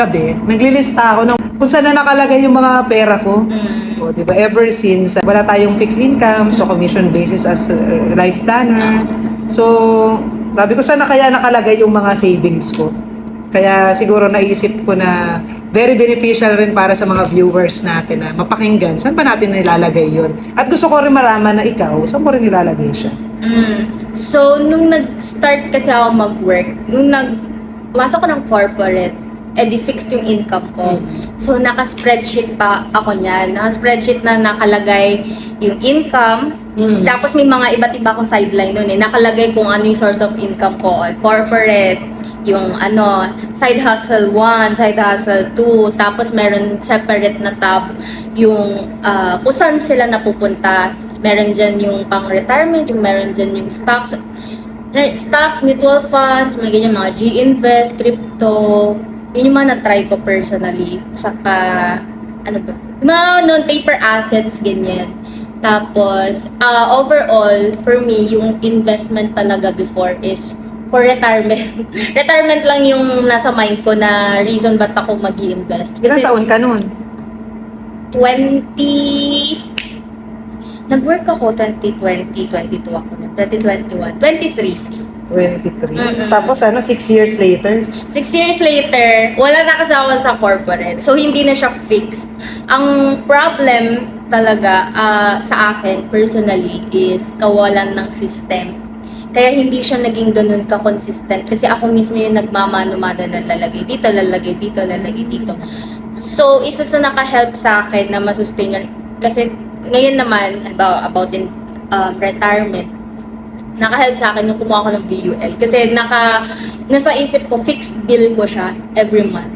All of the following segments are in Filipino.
gabi, naglilista ako ng kung saan na nakalagay yung mga pera ko. O, di ba? Ever since, wala tayong fixed income, so commission basis as life planner. So, sabi ko, saan na kaya nakalagay yung mga savings ko? Kaya siguro naisip ko na very beneficial rin para sa mga viewers natin na mapakinggan. Saan ba natin nilalagay yun? At gusto ko rin malaman na ikaw, saan mo rin nilalagay siya? So, nung nag-start kasi ako mag-work, nung nagpasok ko ng corporate, di fixed yung income ko. So, naka-spreadsheet pa ako niyan. Naka-spreadsheet na nakalagay yung income. Tapos may mga iba't iba akong sideline nun eh. Nakalagay kung ano yung source of income ko. Corporate, yung side hustle 1, side hustle 2, tapos meron separate na tab yung kung saan sila napupunta. Meron dyan yung pang-retirement, yung meron dyan yung stocks, mutual funds, mga ganyan, mga G-Invest, crypto. Yun yung mga na-try ko personally. Saka, mga non-paper assets, ganyan. Tapos, overall, for me, yung investment talaga before is for retirement. Retirement lang yung nasa mind ko na reason ba't ako mag-i-invest. Ilang taon ka nun? Nag-work ako 2020, 22 ako nun. 2021, 23. 23. Tapos 6 years later? 6 years later, wala na kasi ako sa corporate. So, hindi na siya fixed. Ang problem talaga sa akin, personally, is kawalan ng system. Kaya hindi siya naging ganun ka-consistent. Kasi ako mismo yung nagmamano-mano na lalagay dito, lalagay dito, lalagay dito. So, isa sa naka-help sa akin na masustain yun. Kasi ngayon naman, about in retirement, naka-help sa akin nung kumuha ko ng VUL. Kasi nasa isip ko, fixed bill ko siya every month.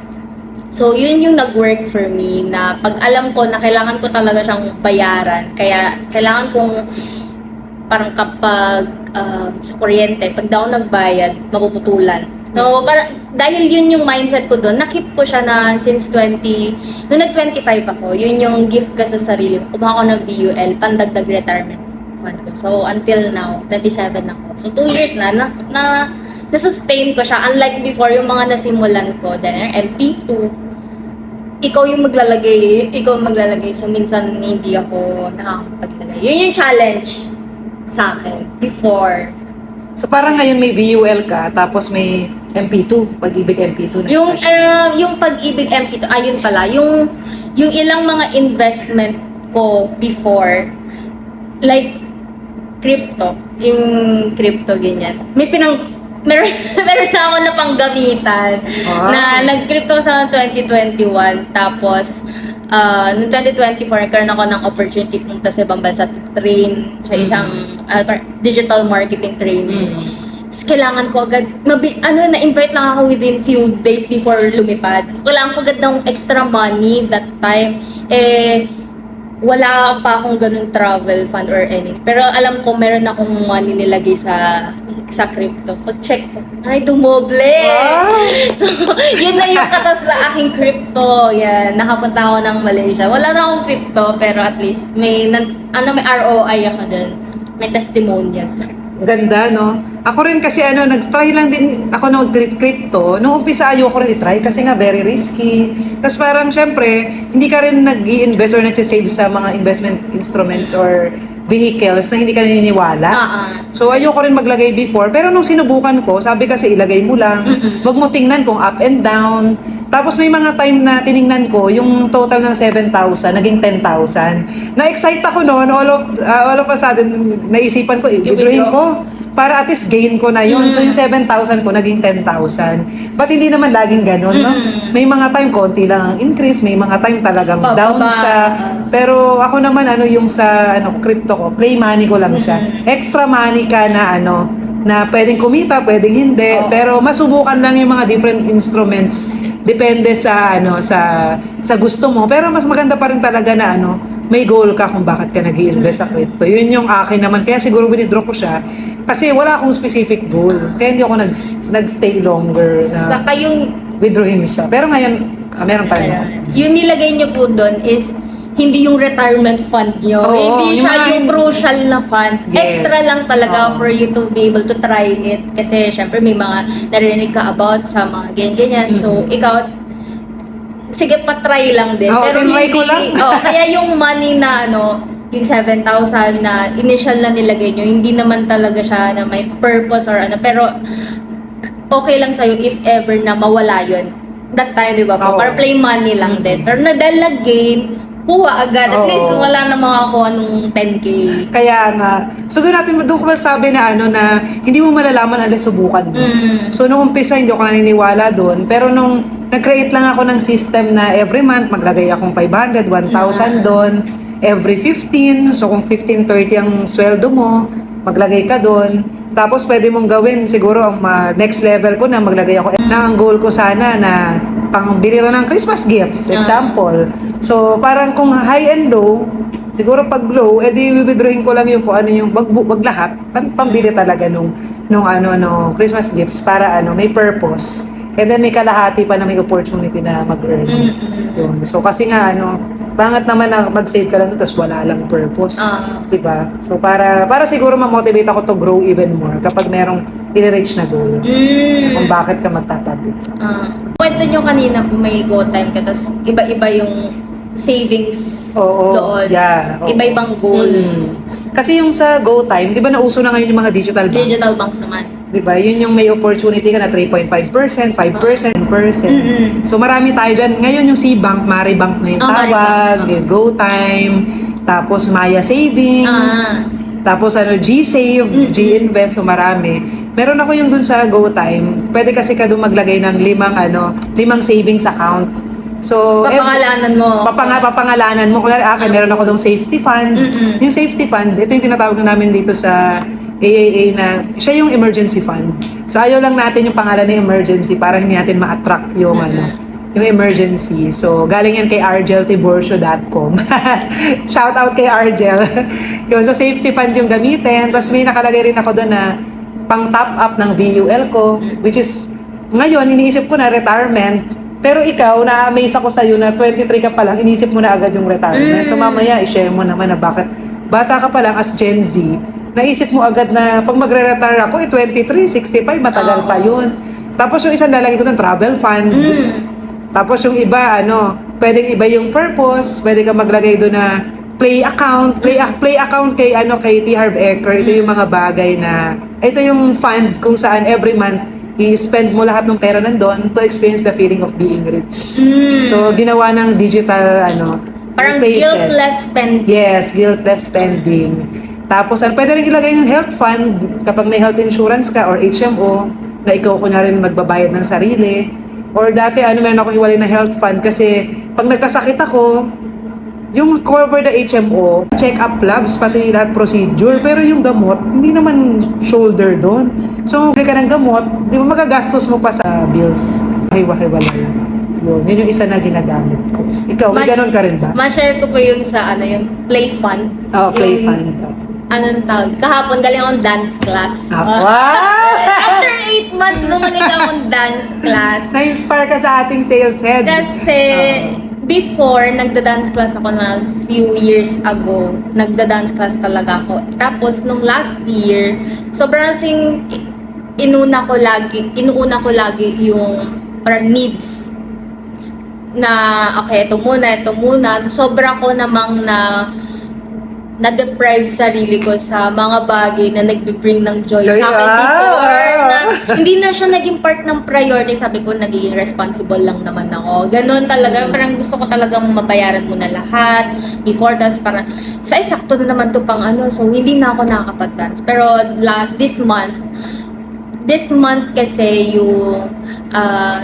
So, yun yung nag-work for me na pag alam ko na kailangan ko talaga siyang bayaran. Kaya, kailangan kong parang kapag sa kuryente, pag daw nagbayad, mapuputulan. No, dahil yun yung mindset ko doon, nakip ko siya na since nung nag-25 ako, yun yung gift ko sa sarili ko. Kumuha ko ng VUL, pandagdag retirement fund ko. So, until now, 27 ako. So, 2 years na na-sustain ko siya. Unlike before, yung mga nasimulan ko, then MP2, ikaw yung maglalagay. So, minsan hindi ako nakakapaglagay. Yun yung challenge sa akin before. So parang ngayon may VUL ka, tapos may MP2, Pag-ibig MP2 na yung Pag-ibig MP2, ayun pala, yung ilang mga investment ko before, like crypto, yung crypto ganyan. Meron na ako na panggamitan na nag-crypto sa 2021, tapos noong 2024, nagkaroon ako ng opportunity pumunta sa ibang bansa to train sa isang digital marketing training. Kailangan ko agad, na-invite lang ako within few days before lumipad. Kailangan ko agad ng extra money that time. Wala pa akong ganun travel fund or anything. Pero alam ko, meron akong money nilagay sa crypto. Pag-check ko, ay, dumoble! Wow. So, yun na yung katas sa aking crypto. Yan, nakapunta ako ng Malaysia. Wala na akong crypto, pero at least may ROI ako dun. May testimonial. Ganda, no? Ako rin kasi nag-try lang din ako na mag-crypto. Noong umpisa ayoko rin i-try kasi nga very risky. Tapos parang syempre, hindi ka rin nag-i-invest or nag-save sa mga investment instruments or vehicles na hindi ka naniniwala. So ayoko rin maglagay before. Pero nung sinubukan ko, sabi kasi ilagay mo lang. Wag mo tingnan kung up and down. Tapos may mga time na tiningnan ko, yung total ng 7,000, naging 10,000. Na-excite ako noon, all of a sudden, naisipan ko, i-withdrawin ko. Para at least gain ko na yun. So yung 7,000 ko, naging 10,000. But hindi naman laging ganun, no? May mga time, konti lang ang increase. May mga time talagang down siya. Pero ako naman, yung sa crypto ko, play money ko lang siya. Extra money ka na na pwedeng kumita, pwedeng hindi. Pero masubukan lang yung mga different instruments. Depende sa sa gusto mo. Pero mas maganda pa rin talaga na may goal ka kung bakit ka nag-i-invest sa crypto. Yun yung akin naman. Kaya siguro withdraw ko siya. Kasi wala akong specific goal. Kaya hindi ako nag-stay longer na saka yung withdrawin siya. Pero ngayon, meron pa rin ako. Yung nilagay nyo po doon is hindi yung retirement fund nyo. Hindi siya yung crucial na fund. Yes. Extra lang talaga for you to be able to try it. Kasi syempre may mga narinig ka about sa mga ganyan-ganyan. So ikaw, sige, patry lang din. Oo, Pero tinry hindi, ko lang. kaya yung money na yung 7,000 na initial na nilagay nyo, hindi naman talaga siya na may purpose or ano. Pero, okay lang sa'yo if ever na mawala yun. That time, di ba po? Oo. Or play money lang din. Pero na dahil nag-gain, kuha agad. At Oo. least wala na makakuha nung 10K. Kaya nga. So doon ko masabi na na hindi mo malalaman unless subukan mo. So nung umpisa hindi ako naniniwala doon, pero nung nag-create lang ako ng system na every month maglagay akong 500, 1,000 doon, every 15. So kung 15, 30 ang sweldo mo, maglagay ka doon. Tapos pwede mong gawin siguro ang next level ko na maglagay ako na ang goal ko sana na pangbili ko ng Christmas gifts, example. So parang kung high and low, siguro pag low, edi withdrawing ko lang yung kung ano yung wag lahat, pambili talaga nung Christmas gifts para may purpose. And then may kalahati pa na may opportunity na mag-earn. Yun. So kasi nga bangat naman na mag-save ka lang doon tapos wala lang purpose. Diba? So para siguro ma-motivate ako to grow even more kapag merong i-reach na goal. Kung bakit ka magtatabi. Kwento nyo kanina po may go time ka tapos iba-iba yung savings doon. Yeah. Oo. Iba-ibang goal. Kasi yung sa Go Time, di ba nauso na ngayon yung mga digital banks? Digital banks naman. Di ba? Yun yung may opportunity ka na 3.5%, 5%, 10%. So marami tayo dyan. Ngayon yung C-Bank, Maribank na yung tawag, yung Go Time, tapos Maya Savings, tapos G-Save, G-Invest, so marami. Meron ako yung dun sa Go Time. Pwede kasi ka dun maglagay ng 5 savings account. So, Papangalanan mo. Papangalanan mo. Kung meron ako dong safety fund. Yung safety fund, ito yung tinatawag namin dito sa AAA na siya yung emergency fund. So, ayaw lang natin yung pangalan ng emergency para hindi natin ma-attract yung yung emergency. So, galing yan kay argeltiborcio.com. Shout out kay Argel. Yun, so, safety fund yung gamitin. Tapos may nakalagay rin ako doon na pang top up ng VUL ko, which is, ngayon, iniisip ko na retirement. Pero ikaw, na-amaze ako sa'yo na 23 ka pa lang, inisip mo na agad yung retirement. So mamaya, i-share mo naman na bakit bata ka pa lang as Gen Z, naisip mo agad na pag magre-retire ako, 23, 65, matagal pa yun. Tapos yung isang lalagay ko ng travel fund. Tapos yung iba, pwedeng iba yung purpose, pwede ka maglagay doon na play account kay T. Harv Eker. Ito yung mga bagay na, ito yung fund kung saan every month, i-spend mo lahat ng pera nandun to experience the feeling of being rich. So, ginawa ng digital, parang places. guiltless spending. Yes, guiltless spending. Tapos, pwede rin ilagay yung health fund kapag may health insurance ka or HMO na ikaw kunyari magbabayad ng sarili. Or dati, meron ako hiwalay na health fund kasi pag nagkasakit ako, yung cover the HMO, check-up labs, pati lahat procedure. Pero yung gamot, hindi naman shoulder doon. So, bili ka ng gamot, di ba magagastos mo pa sa bills? Hiwa-hiwalay. Yun yung isa na ginagamit ko. Ikaw, may ganun ka rin ba? Ma-share ko po yung sa yung play fund. Oo, play fund. Anong tawag? Kahapon, galing akong dance class. Wow! After 8 months, bumalik akong dance class. Na-inspire ka sa ating sales head. Kasi, before, nagda-dance class ako na few years ago. Nagda-dance class talaga ako. Tapos, nung last year, sobrang kasing inuuna ko lagi yung parang needs. Na, okay, ito muna. Sobra ko namang na-deprive sarili ko sa mga bagay na nagbe-bring ng joy sa akin before. Na hindi na siya naging part ng priority. Sabi ko, naging responsible lang naman ako. Ganon talaga. Parang gusto ko talagang mabayaran mo na lahat. Before, tas parang, sa sakto na naman to pang so hindi na ako nakakapag-dance. Pero this month kasi yung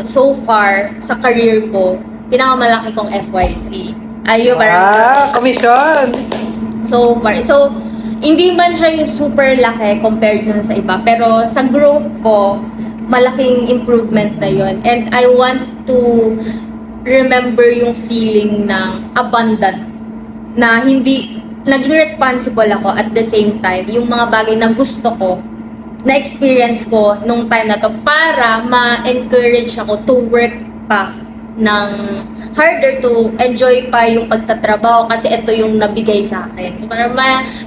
so far sa career ko, pinakamalaki kong FYC. Ayun, parang commission! So far. So, hindi man siya yung super laki compared dun sa iba. Pero sa growth ko, malaking improvement na yun. And I want to remember yung feeling ng abundant. Na hindi, naging responsible ako at the same time. Yung mga bagay na gusto ko, na experience ko nung time na to para ma-encourage ako to work pa ng harder to enjoy pa yung pagtatrabaho kasi ito yung nabigay sa akin. So para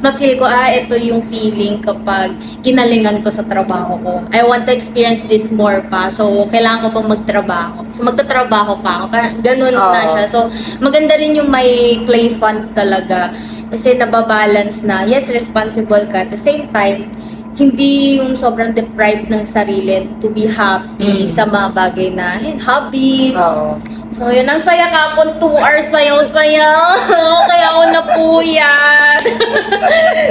ma-feel ko, ito yung feeling kapag ginalingan ko sa trabaho ko. I want to experience this more pa. So kailangan ko pang magtrabaho. So magtatrabaho pa ako. Ganun na siya. So maganda rin yung may play fun talaga. Kasi nababalance na, yes, responsible ka. At the same time, hindi yung sobrang deprived ng sarili to be happy sa mga bagay na hobbies. So yun, ang saya kapon, 2 hours sayaw-sayaw. Kaya ako napuyat.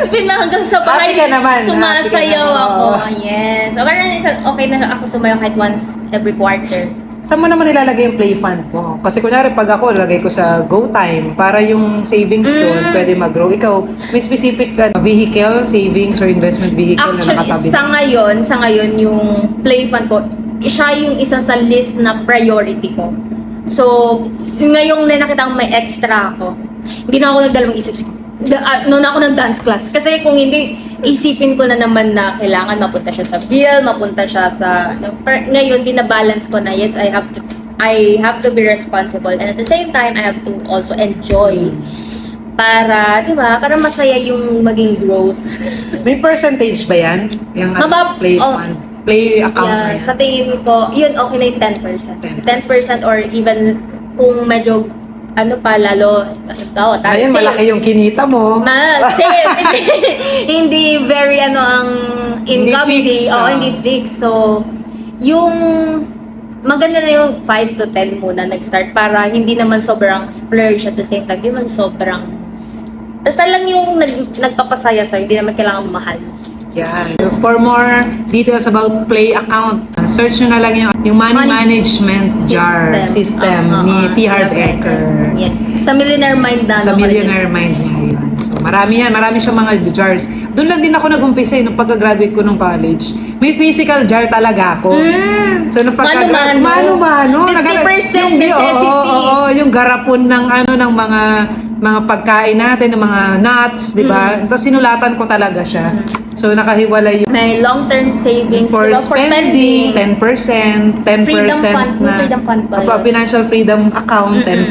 Hanggang sa bahay, Happy ka naman. sumasayaw ako. Yes. So parang okay na ako sumayaw kahit once every quarter. Saan mo naman nilalagay yung play fund mo? Kasi kunyari pag ako, lagay ko sa GoTime para yung savings doon pwede mag-grow. Ikaw, may specific ka vehicle, savings or investment vehicle na nakatabi? Actually, sa ngayon yung play fund ko, siya yung isa sa list na priority ko. So, ngayong nakita ko may extra ako, hindi na ako nagdalawang isip. Noon ako nag-dance class. Kasi kung hindi, isipin ko na naman na kailangan mapunta siya sa bill, mapunta siya sa... Ngayon, binabalance ko na, yes, I have to be responsible. And at the same time, I have to also enjoy. Para, di ba, para masaya yung maging growth. May percentage ba yan? Yung play fund? Play account na yan? Sa tingin ko, yun, okay na yung 10%. 10% or even kung medyo lalo, ayun, malaki yung kinita mo. Safe. Hindi very ang income, hindi fixed. So, yung maganda na yung 5 to 10 muna nag-start para hindi naman sobrang splurge at the same time, hindi naman sobrang basta lang yung nagpapasaya sa'yo, hindi naman kailangan mahal. Yeah. So for more details about Play account, search nyo na lang yung money management jar system ni T. Harv Eker. Yeah. Sa Millionaire Mind na. Sa Millionaire Mind niya yun. So marami yan. Marami siyang mga jars. Doon lang din ako nag-umpisa nung pagka-graduate ko nung college. May physical jar talaga ako. So nung Mano-mano. 50% necessity. Oo, yung garapon ng ng mga pagkain natin, ng mga nuts, di ba? Tapos sinulatan ko talaga siya. So nakahiwalay yung may long-term savings for spending, 10%, 10% freedom fund ba yun? Financial freedom account, 10%,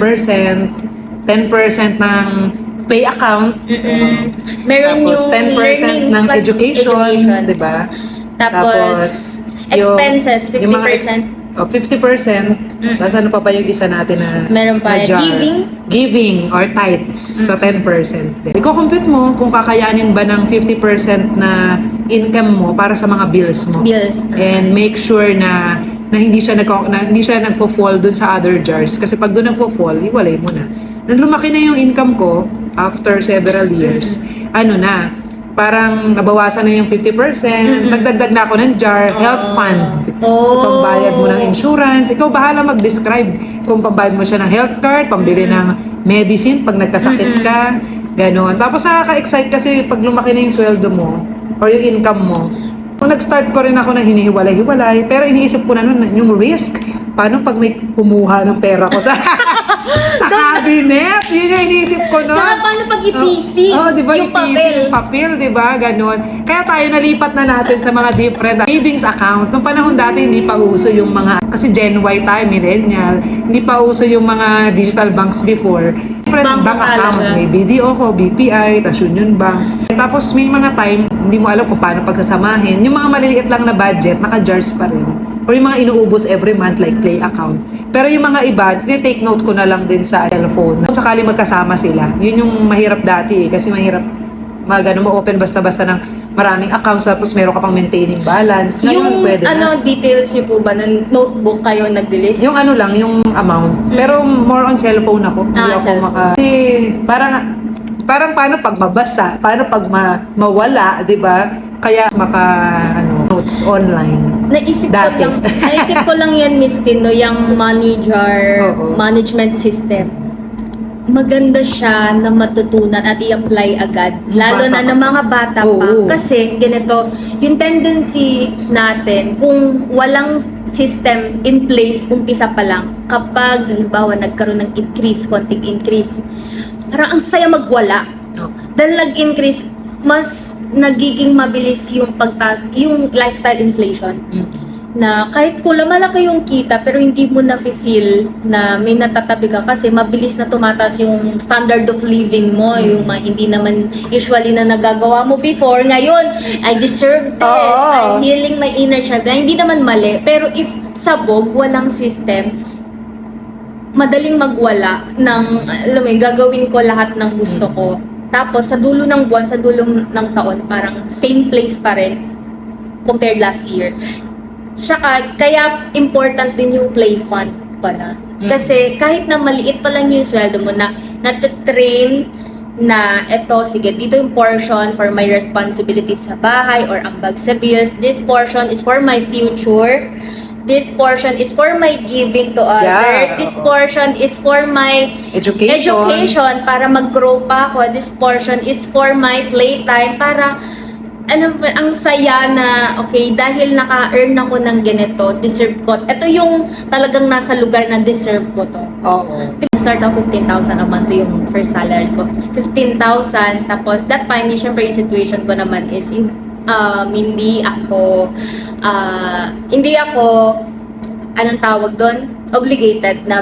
10% ng Play account, meron tapos yung 10% ng education, di ba? Tapos expenses, 50%. Yung mga 50%. Tapos ano pa ba yung isa natin na meron pa na jar? Giving or tithes. So 10%. Iko-compute mo kung kakayanin ba ng 50% na income mo para sa mga bills mo. And make sure na hindi siya nagpo-fall dun sa other jars. Kasi pag dun nagpo-fall, hiwalay mo na. Nung lumaki na yung income ko after several years, parang nabawasan na yung 50%, nagdagdag na ako ng jar, health fund. So, pambayad mo ng insurance. Ikaw bahala mag-describe kung pambayad mo siya ng health card, pambili ng medicine pag nagkasakit ka, gano'n. Tapos nakaka-excite kasi pag lumaki na yung sweldo mo or yung income mo. Kung nag-start ko rin ako na hinihiwalay-hiwalay, pero iniisip ko na nun yung risk. Paano pag may kumuha ng pera ko sa cabinet? Yun yung iniisip ko nun. Tsaka paano pag i-PC? Di ba yung papel, di ba? Ganon. Kaya tayo nalipat na natin sa mga different savings account. Nung panahon dati, hindi pa uso yung mga, kasi Gen Y tayo, millennial, hindi pa uso yung mga digital banks before. Different bank account. May BDO ko, BPI, tas Union Bank. Tapos may mga time, hindi mo alam kung paano pagsasamahin. Yung mga maliliit lang na budget, naka-jars pa rin. Or yung mga inuubos every month like Play account. Pero yung mga iba, take note ko na lang din sa cellphone. Kung sakali magkasama sila, yun yung mahirap dati kasi mahirap mo-open basta-basta ng maraming accounts tapos meron ka pang maintaining balance. Ngayon, pwede na. Details niyo po ba ng notebook kayo nag-list? Yung lang, yung amount. Pero more on cellphone ako. Hindi ako kasi parang paano pag mabasa, paano pag mawala, di ba? Kaya notes online. Naisip ko lang yan, Miss Tino, yung money jar management system. Maganda siya na matutunan at i-apply agad. Lalo na ng mga bata pa. Kasi ganito, yung tendency natin, kung walang system in place, umpisa pa lang, kapag halimbawa nagkaroon ng konting increase, parang ang saya magwala. Dahil nag-increase, mas nagiging mabilis yung pagtaas, yung lifestyle inflation. na kahit kung malaki yung kita pero hindi mo na feel na may natatabi ka kasi mabilis na tumataas yung standard of living mo, yung mga hindi naman usually na nagagawa mo before. Ngayon, I deserve this, Oo. I'm healing my inner child. Hindi naman mali, pero if sabog, walang system, madaling magwala ng, alam mo yun, gagawin ko lahat ng gusto ko. Tapos sa dulo ng buwan, sa dulo ng taon, parang same place pa rin compared last year. Tsaka, kaya important din yung play fund pala. Kasi kahit na maliit pa lang yung sweldo mo na natitrain na eto, sige, dito yung portion for my responsibilities sa bahay or ambag sa bills. This portion is for my future. This portion is for my giving to others. Yeah. This portion is for my education para mag-grow pa ako. This portion is for my playtime para ang saya na, okay, dahil naka-earn ako ng ganito, deserve ko. Ito yung talagang nasa lugar na deserve ko to. Oo. Start off 15,000 a month yung first salary ko. 15,000, tapos that time, syempre yung situation ko naman is, hindi ako, anong tawag doon? Obligated na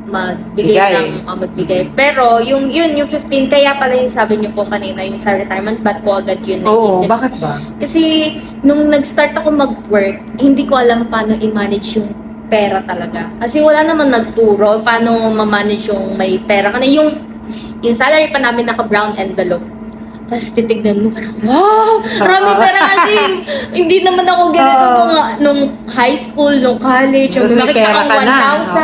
magbigay. Pero yung 15, kaya pala yung sabi niyo po kanina, yung sa retirement, ba't ko agad yun Oo, naisip? bakit ba? Kasi nung nag-start ako mag-work, hindi ko alam paano i-manage yung pera talaga. Kasi wala naman nagturo paano ma-manage yung may pera. Kasi yung salary pa namin naka-brown envelope. Tapos titignan mo parang, wow! Marami pera kasi hindi naman ako ganito nung high school, nung college. Yung Tapos may nakita pera kang ka na.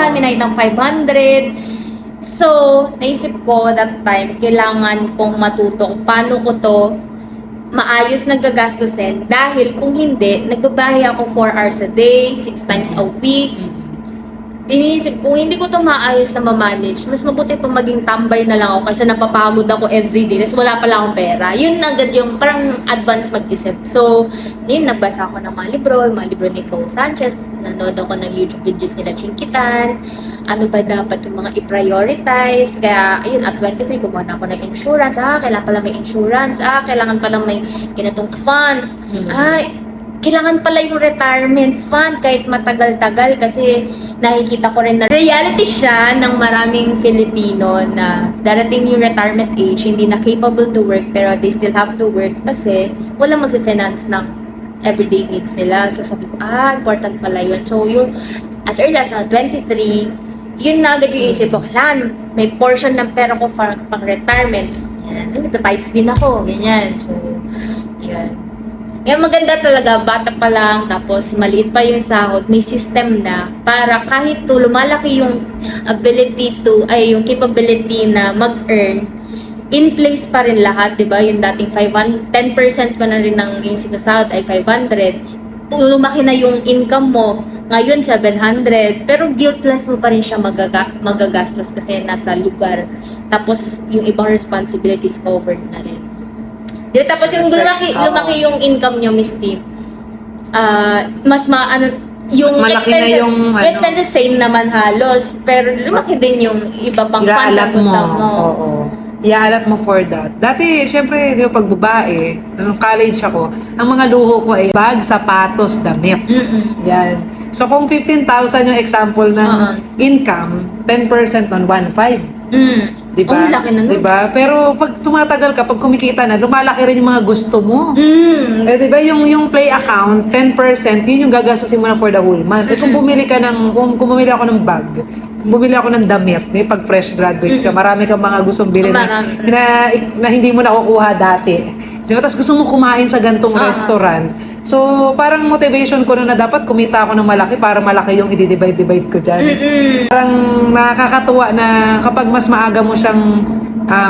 1,000, may nakita kang 500. So, naisip ko that time, kailangan kong matuto kung paano ko to maayos nagagastusin. Dahil kung hindi, nagbabahay ako 4 hours a day, 6 times a week. Iniisip ko, hindi ko to maayos na ma-manage. Mas mabuti pa maging tambay na lang ako kasi napapagod ako everyday. Tapos wala pala akong pera. Yun agad yung parang advance mag-isip. So, yun, nagbasa ako ng mga libro ni Cole Sanchez. Nanood ako ng YouTube videos nila Chinkitan. Ano ba dapat yung mga i-prioritize. Kaya, ayun, at 23, gumawa na ako ng insurance. Kailangan pala may insurance. Kailangan pala may ganitong fund. Kailangan pala yung retirement fund kahit matagal-tagal kasi nakikita ko rin na reality siya ng maraming Filipino na darating yung retirement age, hindi na capable to work pero they still have to work kasi walang mag-finance ng everyday needs nila. So sabi ko, important pala yun. So yung as early as 23, yun na agad yung isip ko, kailangan may portion ng pera ko pang retirement. Yan, nagtatights din ako, ganyan. So, yan. Yung maganda talaga, bata pa lang, tapos maliit pa yung sahod, may system na para kahit lumalaki yung yung capability na mag-earn, in place pa rin lahat, di ba? Yung dating 10% ko na rin ng yung sinasahod ay 500, lumaki na yung income mo, ngayon 700, pero guiltless mo pa rin siya magagastos kasi nasa lugar. Tapos yung ibang responsibilities covered na rin. Tapos yung lumaki yung income nyo, Miss Tim, yung mas malaki expenses, na yung expenses same naman halos, pero lumaki din yung iba pang fund na gusto mo. Oo. Iaalat mo for that. Dati, syempre, di ba, pag babae, nung college ako, ang mga luho ko ay bag, sapatos, damit. Yan. So, kung 15,000 yung example ng income, 10% on 1,500. Diba? Oh, laki na nun. Diba? Pero pag tumatagal ka, pag kumikita na, lumalaki rin yung mga gusto mo. Diba? Yung play account, 10%, yun yung gagastusin mo na for the whole month. Kung bumili ako ng bag, kung bumili ako ng damit, pag fresh graduate ka, marami kang mga gustong bilhin na hindi mo nakukuha dati. Diba? Tapos gusto mo kumain sa gantong restaurant. So, parang motivation ko na dapat kumita ako ng malaki para malaki yung i-divide ko dyan. Parang nakakatuwa na kapag mas maaga mo siyang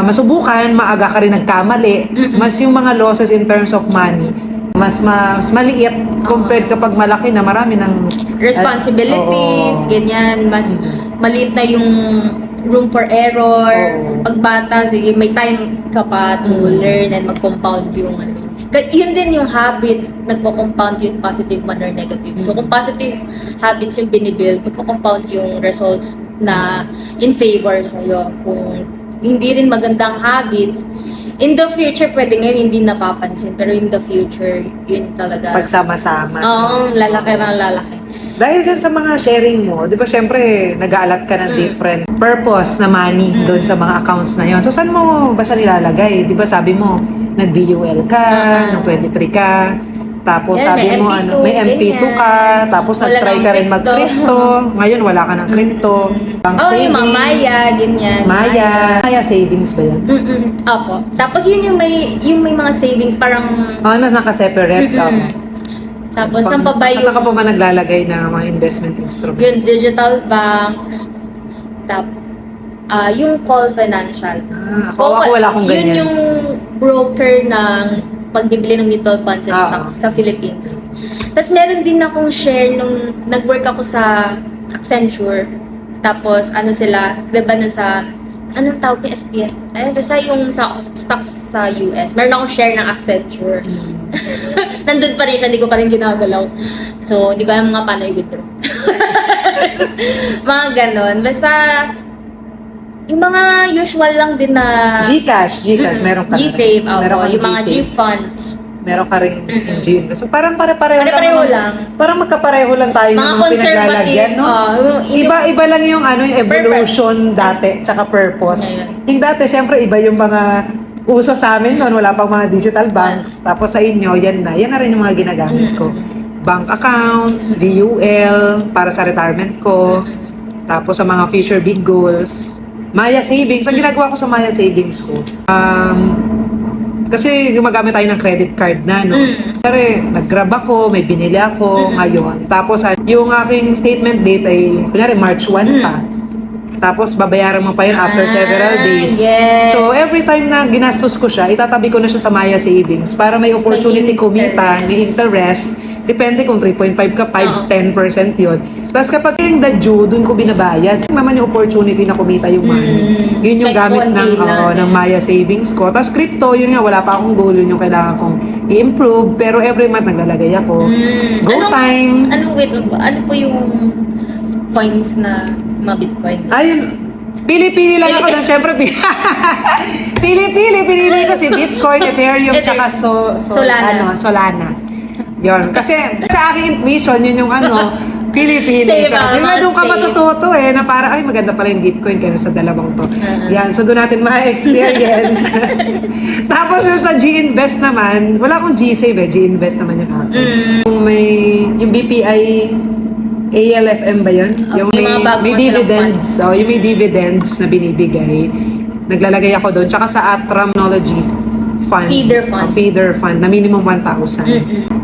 masubukan, maaga ka rin nagkamali, mas yung mga losses in terms of money, mas maliit compared kapag malaki na marami ng responsibilities, ganyan, mas maliit na yung room for error. Pag bata, sige, may time ka pa to learn and mag-compound yung yun din yung habits, nagko-compound yung positive man or negative. So kung positive habits yung binibuild, magko-compound yung results na in favor sa'yo. Kung hindi rin magandang habits, In the future, pwede ngayon hindi napapansin. Pero in the future, yun talaga. Pagsama-sama. Oo, lalaki na lalaki. Dahil dyan sa mga sharing mo, di ba syempre nag-aalat ka ng different purpose na money doon sa mga accounts na yon. So saan mo ba siya nilalagay? Di ba sabi mo, nag-VUL ka, nag-23 ka, tapos Yan, sabi may mo MP2, may MP2 ka, ganyan. tapos Wala nag-try nang ka rin crypto. mag-crypto. Ngayon wala ka ng crypto. Bank Oh, yung mga savings. Maya, ganyan. Maya savings ba yan? Opo. Tapos yun yung may mga savings parang Naka-separate. tapos saan pa ba Saan ka pa yung ba naglalagay na mga investment instruments? yung digital bank, tap yung Call Financial. Ako wala akong ganyan. Yun yung broker ng pagbibili ng mutual funds and Oo. stocks sa Philippines. Tapos meron din akong share nung nag-work ako sa Accenture. Tapos ano sila, 'di ba na sa anong tawag ni SPF? Basta yung sa stocks sa US. Meron akong share ng Accenture. Nandun pa rin siya, hindi ko pa rin ginagalaw. So, hindi ko alam nga paano i-withdraw. Mga ganon. Basta, yung mga usual lang din na Gcash, meron ka. G-Save, Meron ka yung mga G-Save. G-Funds. Meron ka rin yung G-Invest. So parang pare-pareho Pare-pareho naman. lang. Parang magkapareho lang tayo ng Mga mga pinaglalagyan, conservative. no? Iba lang yung yung evolution dati, tsaka purpose. Ngayon. Yung dati, syempre, iba yung mga uso sa amin noon, wala pang mga digital banks. Tapos sa inyo, yan na rin yung mga ginagamit ko. Bank accounts, VUL, para sa retirement ko. Tapos sa mga future big goals. Maya Savings, ang ginagawa ko sa Maya Savings ko, kasi gumagamit tayo ng credit card na, no? Pero nag-grab ako, may binili ako ngayon. Tapos yung aking statement date ay, kunyari, March 1 pa. Tapos babayaran mo pa yun after several days. Yes. So every time na ginastos ko siya, itatabi ko na siya sa Maya Savings para may opportunity May kumita, may interest. Depende kung 3.5 ka, 5, 10% yun. Tapos kapag yung the due, dun ko binabayad. Yung naman yung opportunity na kumita yung money. Yun yung Kahit gamit konti lang, ng Maya Savings ko. Tapos crypto, yun nga, wala pa akong goal. Yun yung kailangan kong i-improve. Pero every month naglalagay ako. Go time! Ano po yung coins na mga Bitcoin? Ayun. Pili-pili lang ako doon. Siyempre, pinili ko si Bitcoin, Ethereum, tsaka Solana. Yun. Kasi sa aking intuition, yun yung pili-pili. Same, Yun na doon ka same. matututo na para, ay maganda pala yung Bitcoin kaysa sa dalawang to. Yan. So doon natin ma-experience. Tapos yung sa G-Invest naman, wala akong G-Save G-Invest naman yung akin. Yung BPI ALFM ba yun? Yung Yung mga bago may silang dividends. So, yung may dividends na binibigay. Naglalagay ako doon. Tsaka sa Atramnology Fund. Feeder fund. Na minimum 1,000.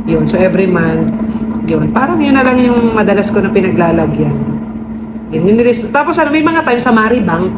Yun. So, every month. Yun. Parang yun na lang yung madalas ko na pinaglalagyan. Yun. Tapos may mga times sa Maribank.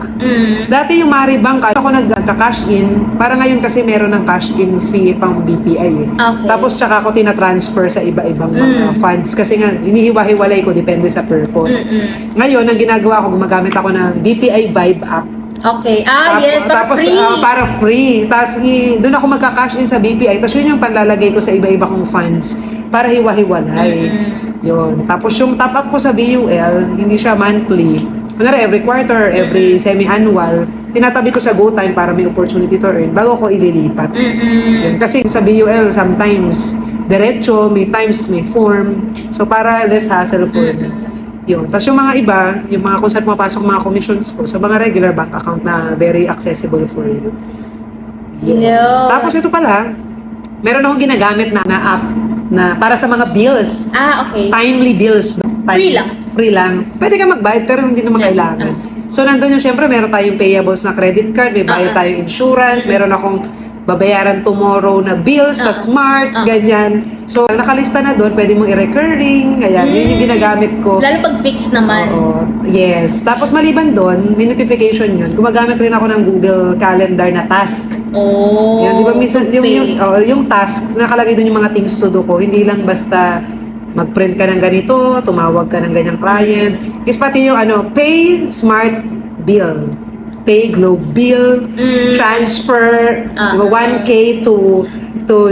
Dati yung Maribank, ako nagka-cash in. Para ngayon kasi meron ng cash in fee pang BPI. Okay. Tapos tsaka ako tinatransfer sa iba-ibang mga funds. Kasi nga, inihiwa-hiwalay ko depende sa purpose. Ngayon, ang ginagawa ko, gumagamit ako ng BPI Vibe app. Okay. Yes, Tapos, para free. Tapos, doon ako magka-cash in sa BPI. Tapos, yun yung panlalagay ko sa iba-iba kong funds para hiwa-hiwalay. Yun. Tapos, yung top up ko sa BUL, hindi siya monthly. Kunwari, every quarter, every semi-annual, tinatabi ko sa GoTime para may opportunity to earn bago ko ililipat. Yun. Kasi sa BUL, sometimes, diretso, may times, may form. So, para less hassle for me. Yun. Tapos yung mga iba, yung mga kung saan mapasok mga commissions ko sa mga regular bank account na very accessible for you. Yun. Tapos ito pala, meron akong ginagamit na app na para sa mga bills. Okay. Timely bills. Free lang. Pwede ka magbayad pero hindi naman kailangan. So nandun yung syempre meron tayong payables na credit card, may bayad tayong insurance, meron akong babayaran tomorrow na bills sa Smart, ganyan. So, nakalista na doon, pwede mong i-recurring, ganyan. Yun yung ginagamit ko. Lalo pag fixed naman. Oo, yes. Tapos maliban doon, may notification yun. Gumagamit rin ako ng Google Calendar na task. Yan, di ba minsan, yung task, nakalagay doon yung mga things to do ko. Hindi lang basta mag-print ka ng ganito, tumawag ka ng ganyang client. Is pati yung pay, smart, bill. pay, Globe Bill, transfer, Ah, 1K to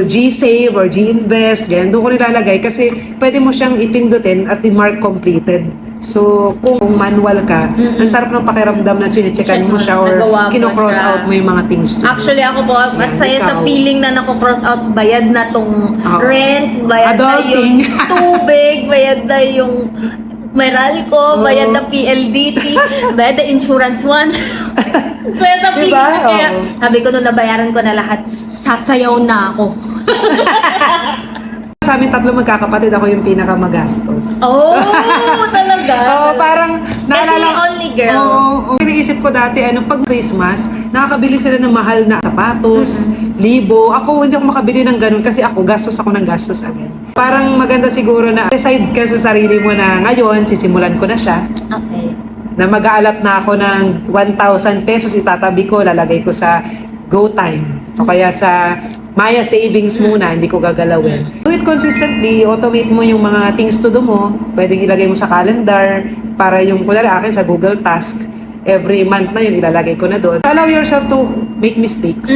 G-Save or G-Invest, ganyan. Doon ko nilalagay kasi pwede mo siyang ipindutin at i-mark completed. So, kung manual ka, ang sarap ng pakiramdam na chine-checkan mo siya or Nagawa mo kino-cross siya. out mo yung mga things to do. Actually, ako po, masaya sa ikaw. feeling na nako-cross out, bayad na tong Oo. rent, bayad Adulting. na yung tubig, bayad na yung Meralco, Oo. bayad na PLDT, bayad na insurance one. Masaya sa feeling Diba? na kaya, Oo. sabi ko nung nabayaran ko na lahat, sasayaw na ako. Sa amin tatlo magkakapatid, ako yung pinakamagastos. Oh, talaga? Oo, parang Kasi only girl. Oo, iniisip ko dati, pag Christmas, nakakabili sila ng mahal na sapatos, libo. Ako, hindi ako makabili ng ganun kasi ako, gastos ako ng gastos agad. Parang maganda siguro na decide ka sa sarili mo na ngayon, sisimulan ko na siya. Okay. Na mag-aalat na ako ng 1,000 pesos, itatabi ko, lalagay ko sa GoTime. O kaya sa Maya Savings muna, hindi ko gagalawin. Do it consistently, automate mo yung mga things to do mo. Pwedeng ilagay mo sa calendar para yung, kunwari akin sa Google Task, every month na yun, ilalagay ko na doon. Allow yourself to make mistakes.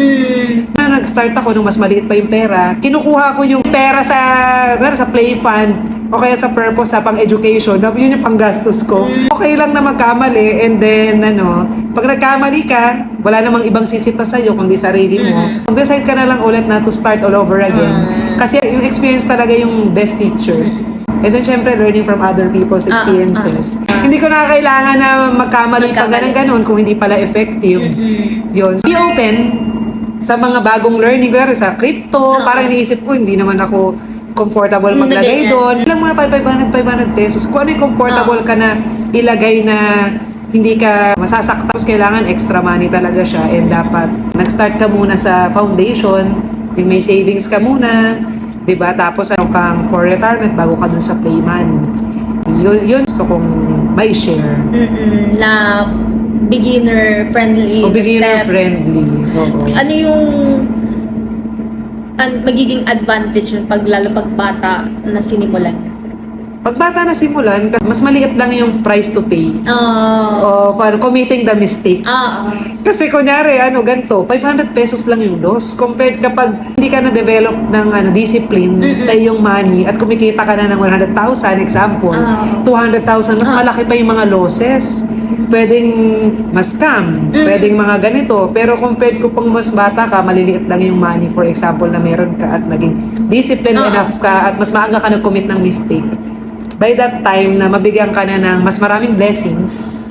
Na nag-start ako nung mas maliit pa yung pera, kinukuha ko yung pera sa play fund o kaya sa purpose sa pang-education, yun yung panggastos ko. Okay lang na magkamali and then pag nagkamali ka, wala namang ibang sisita sa'yo kundi sarili mo. Mag-decide ka na lang ulit na to start all over again. Kasi yung experience talaga yung best teacher. And then, syempre, learning from other people's experiences. Hindi ko na kailangan na magkamali pa ganun kung hindi pala effective. Yun. Be open sa mga bagong learning. Pero sa crypto, parang iniisip ko, hindi naman ako comfortable maglagay doon. Ilang muna tayo 500 pesos. Kung ano yung comfortable ka na ilagay na hindi ka masasaktan, tapos kailangan extra money talaga siya. And dapat nag-start ka muna sa foundation, yung may savings ka muna, 'di ba? Tapos kang for retirement bago ka dun sa play money. Yun gusto kong may share. Na beginner friendly. O beginner steps. friendly. Oo. Ano yung magiging advantage yun lalo pag bata na sinimulan? Pag bata na simulan, mas maliit lang yung price to pay. O for committing the mistakes. Kasi kunyari, ganito, 500 pesos lang yung loss. Compared kapag hindi ka na-develop ng discipline sa iyong money at kumikita ka na ng 100,000, example, 200,000, mas malaki pa yung mga losses. Pwedeng mas scam, pwedeng mga ganito. Pero compared ko pang mas bata ka, maliliit lang yung money. For example, na meron ka at naging disciplined enough ka at mas maaga ka nag-commit ng mistake. By that time na mabigyan ka na ng mas maraming blessings,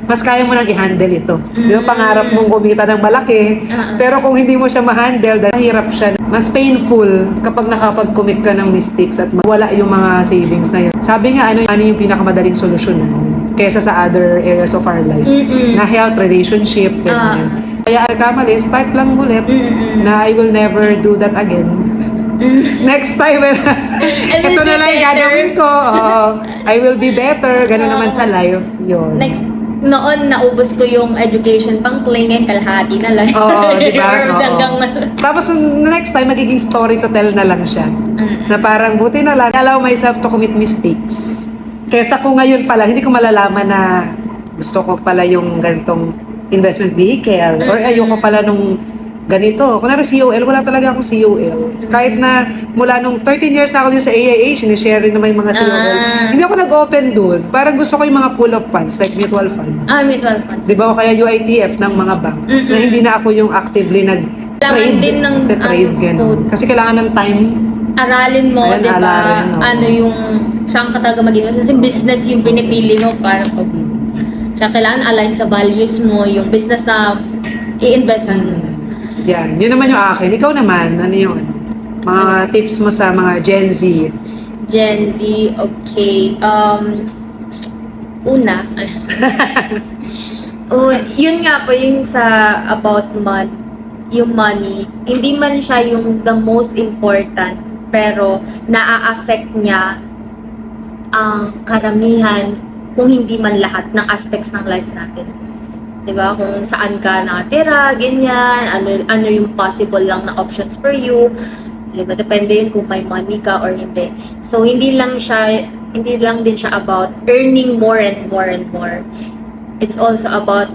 mas kaya mo nang i-handle ito. Di ba, pangarap mong kumita ng malaki, pero kung hindi mo siya ma-handle, dahil mahirap siya. Mas painful kapag nakapag-commit ka ng mistakes at wala yung mga savings na yun. Sabi nga, ano yung pinakamadaling solusyonan kesa sa other areas of our life. Na health, relationship, ganyan. Kaya kamali, start lang ulit na I will never do that again. Next time, ito na lang yung gagawin ko. I will be better. Ganun naman sa life. Yun. Noon, naubos ko yung education pang play, ngayon kalahati na lang. Oo, di ba? Hanggang Tapos, next time, magiging story to tell na lang siya. Na parang, buti na lang, allow myself to commit mistakes. Kesa kung ngayon pala, hindi ko malalaman na gusto ko pala yung ganitong investment vehicle. Or ayoko pala nung ganito. Kunwari COL, wala talaga akong COL. Kahit na mula nung 13 years na ako dun sa AIA, sinishare rin naman yung mga COL. Hindi ako nag-open dun. Parang gusto ko yung mga pool of funds, like mutual funds. Mutual funds. Di ba? O kaya UITF ng mga banks na hindi na ako yung actively nag-trade. Kailangan din ng ganun. Kasi kailangan ng time. Aralin mo, Ayan, di ba? aralin, oo. Ano yung, saan ka talaga maging kasi business yung pinipili mo para kaya kailangan align sa values mo, yung business na i-invest mo. Yan. Yun naman yung akin. Ikaw naman, ano yung mga tips mo sa mga Gen Z? Gen Z, okay. Una, yun nga po, yung sa about yung money, hindi man siya yung the most important, pero naa-affect niya ang karamihan, kung hindi man lahat ng aspects ng life natin. Diba? Kung saan ka nakatira, ganyan, ano yung possible lang na options for you. Diba? Depende yun kung may money ka or hindi. So, hindi lang din siya about earning more and more and more. It's also about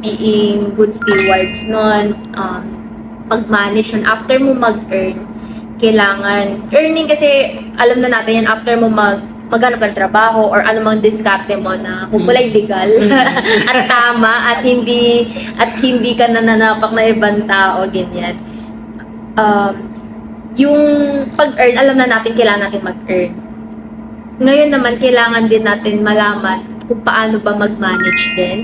being good stewards nun, pag-manage nun, after mo mag-earn, kailangan, earning kasi, alam na natin yan, after mo maghanap ka ng trabaho or ano mang diskarte mo na hopefully legal at tama at hindi ka nananapak na ibang tao, ganyan. Yung pag-earn, alam na natin kailangan natin mag-earn. Ngayon naman, kailangan din natin malaman kung paano ba mag-manage din.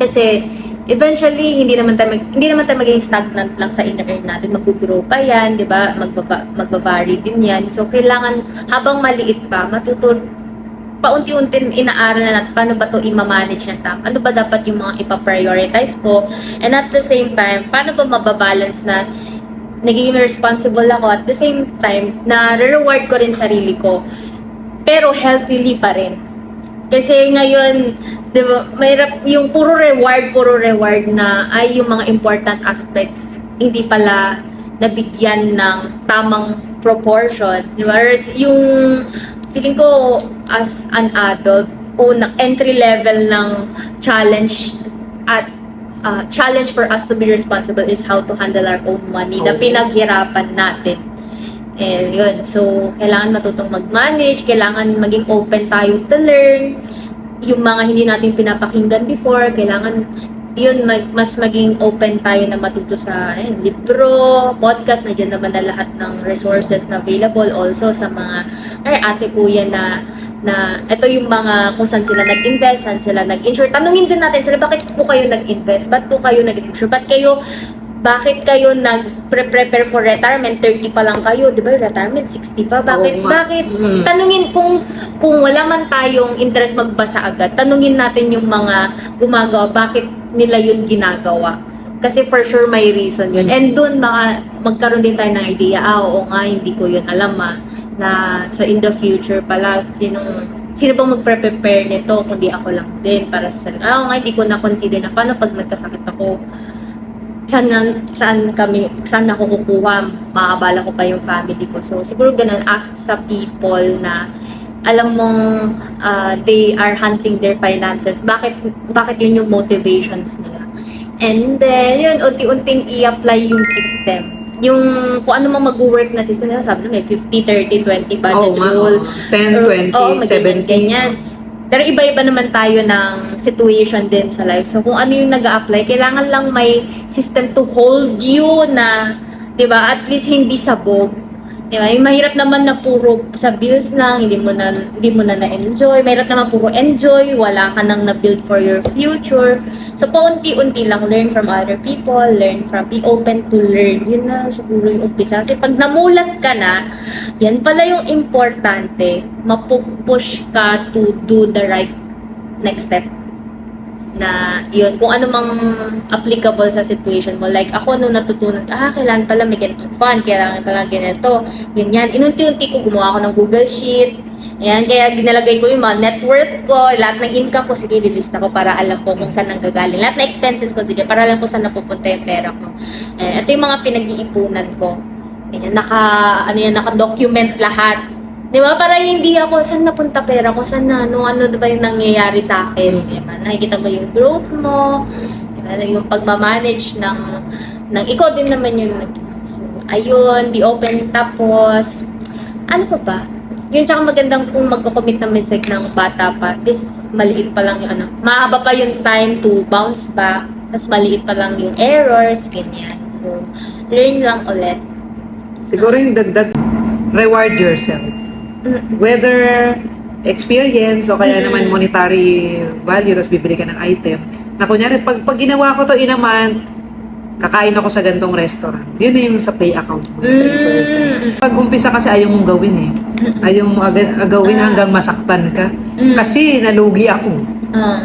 Kasi eventually hindi naman tayo maging stagnant lang sa in-earn natin, mag-grow pa yan, 'di ba? Magba-vary din yan. So kailangan habang maliit pa, paunti-unti inaaral na natin paano ba 'to i-manage ng tama. Ano ba dapat yung mga ipa-prioritize ko? And at the same time, paano ba mababalance na nagiging responsible ako at the same time na reward ko rin sarili ko pero healthily pa rin. Kasi ngayon, di ba, mahirap yung puro reward na ay yung mga important aspects hindi pala nabigyan ng tamang proportion. Di ba? Whereas yung feeling ko as an adult, entry level ng challenge at challenge for us to be responsible is how to handle our own money na pinaghirapan natin. Eh, yun. So, kailangan matutong mag-manage, kailangan maging open tayo to learn. Yung mga hindi natin pinapakinggan before, kailangan yun, mas maging open tayo na matuto sa libro, podcast, na dyan naman na lahat ng resources na available also sa mga ate kuya na ito yung mga kung saan sila nag-invest, saan sila nag-insure. Tanungin din natin sila, bakit po kayo nag-invest? Bakit po kayo nag-insure? Bakit kayo nag-prepare for retirement? 30 pa lang kayo, di ba? Retirement, 60 pa. Bakit? Tanungin kung wala man tayong interest magbasa agad, tanungin natin yung mga gumagawa, bakit nila yun ginagawa. Kasi for sure may reason yun. And dun magkaroon din tayo ng idea, oo nga, hindi ko yun alam na sa in the future pala, sino bang magpre-prepare nito kundi ako lang din para sa sarili. Oo nga, hindi ko na-consider na paano pag nagkasakit ako, saan ako kukuha, maabala ko pa yung family ko. So, siguro ganun, ask sa people na alam mong they are hunting their finances. Bakit yun yung motivations nila? And then, yun, unti-unting i-apply yung system. Yung kung ano mang mag-work na system nila, sabi na may 50, 30, 20 budget rule. 10, 20, 70. Ganyan. Pero iba-iba naman tayo ng situation din sa life. So, kung ano yung nag-a-apply, kailangan lang may system to hold you na, di ba, at least hindi sabog. Di ba? Yung mahirap naman na puro sa bills lang, hindi mo na na-enjoy. Mahirap naman puro enjoy, wala ka nang na-build for your future. So, paunti-unti lang, learn from other people, be open to learn. Yun na siguro yung umpisa. Kasi pag namulat ka na, yan pala yung importante, mapupush ka to do the right next step. Na yun, kung ano mang applicable sa situation mo. Like ako, nung natutunan, kailangan pala may ganitong fund, kailangan pala ganito, ganyan. Inunti-unti ko, gumawa ako ng Google Sheet. Ayan, kaya ginalagay ko yung mga net worth ko, lahat ng income ko, sige, lilista ko para alam ko kung saan nanggagaling. Lahat ng expenses ko, sige, para alam ko saan napupunta yung pera ko. Ito yung mga pinag-iipunan ko. Ayan, naka-document lahat. Di ba? Para hindi ako, saan napunta pera ko? Saan ano ba yung nangyayari sa akin? Diba? Nakikita mo yung growth mo, diba? Yung pagmamanage ng ikaw din naman yung so, ayun, be open. Tapos, ano pa ba? Yun, tsaka magandang kung magko-commit ng mistake ng bata pa, at least maliit pa lang yung mahaba pa yung time to bounce back, tapos maliit pa lang yung errors, ganyan. So, learn lang ulit. Siguro yung dagdag, reward yourself. Whether experience o kaya naman monetary value, tapos bibili ka ng item. Na kunyari, pag ginawa ko to in a month, kakain ako sa gantong restaurant. Yun na yung sa pay account mo. 3%. Pag umpisa kasi ayaw mong gawin eh. Ayaw mo gawin hanggang masaktan ka. Kasi nalugi ako.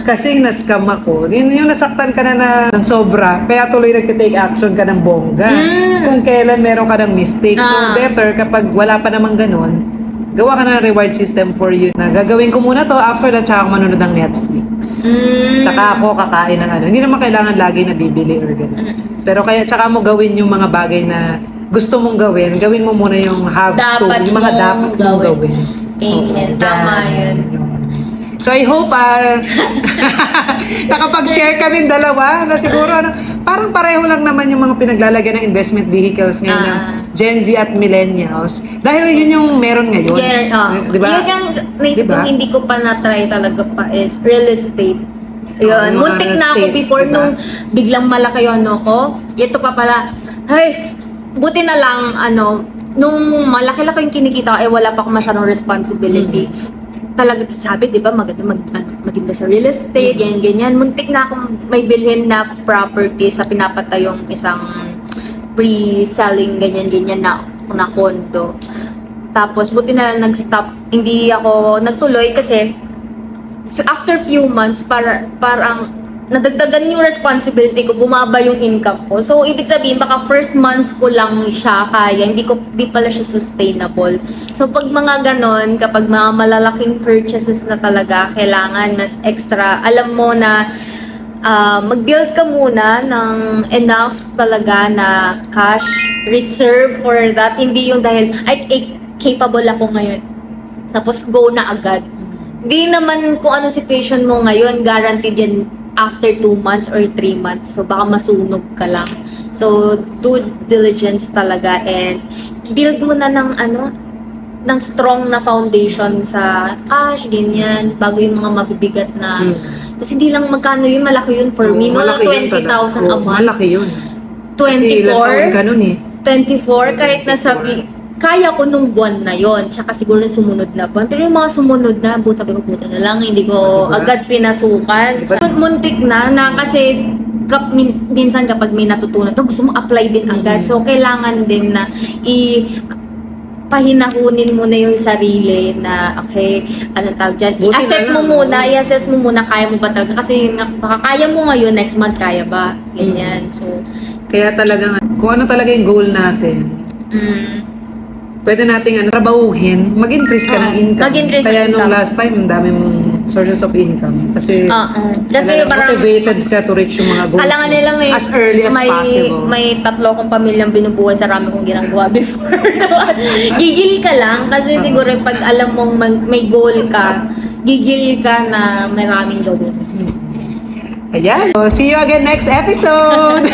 Kasi na-scam ako. Yun yung nasaktan ka na ng sobra. Kaya tuloy nag-take action ka ng bongga. Kung kailan meron ka ng mistake. So better kapag wala pa namang ganun, gawa ka na ng reward system for you na gagawin ko muna to, after that tsaka ako manunod ng Netflix. Tsaka ako kakain ng hindi naman kailangan lagi na bibili or gano'n. Pero kaya tsaka mo gawin yung mga bagay na gusto mong gawin mo muna yung have to, yung mga dapat mong gawin. Amen, tama yun. So I hope nakapag-share kami dalawa na siguro parang pareho lang naman yung mga pinaglalagyan ng investment vehicles ngayon ng Gen Z at millennials. Dahil yun yung meron ngayon. Di ba? Yun yung naisip Diba? ko hindi ko pa na-try talaga pa is real estate. Yung Yun, mga muntik real na ako estate, before diba? nung biglang malaki yung ko. Ito pa pala, buti na lang, nung malaki-laki yung kinikita ko, wala pa akong masyadong responsibility. Talaga sabi, di ba, maganda sa real estate, ganyan. Muntik na akong may bilhin na property sa pinapatayong isang pre-selling, ganyan na condo. Tapos, buti na lang nag-stop. Hindi ako nagtuloy kasi after few months, parang nadagdagan yung responsibility ko, bumaba yung income ko. So, ibig sabihin, baka first month ko lang siya kaya, hindi pala siya sustainable. So, pag mga ganon, kapag mga malalaking purchases na talaga, kailangan mas extra, alam mo na mag-build ka muna ng enough talaga na cash reserve for that. Hindi yung dahil, capable ako ngayon. Tapos, go na agad. Di naman kung anong situation mo ngayon, guaranteed yan after 2 months or 3 months. So, baka masunog ka lang. So, do diligence talaga and build mo na ng strong na foundation sa cash, ganyan, bago yung mga mabibigat na. Kasi hindi lang magkano yun, malaki yun for me. No, 20,000 a month. Malaki yun. 24. Kasi ilang taon ka nun eh. 24, kahit nasabi, kaya ko nung buwan na yon, tsaka siguro yung sumunod na buwan. Pero yung mga sumunod na, sabi ko, puta na lang, hindi ko Diba? agad pinasukan. Diba? Muntik na kasi minsan kapag may natutunan, gusto mo apply din agad. So, kailangan din na pahinahunin mo na yung sarili na, okay, anong tawag dyan? Buti na I-assess mo lang, muna, i-assess mo muna, kaya mo ba talaga? Kasi baka kaya mo ngayon, next month kaya ba? Ganyan. So, Kaya talagang, kung ano talaga yung goal natin, pwede nating trabahuhin, mag-increase ka ng income. Mag-increase Kaya ng nung income. last time, ang dami mong sources of income. Kasi, kasi talagang parang motivated ka to reach yung mga goals alangan mo nila as early as possible. may 3 akong pamilyang binubuhay sa rami kong ginagawa before. Gigil ka lang kasi siguro pag alam mong may goal ka, gigil ka na maraming gawin. Ayan. So, see you again next episode!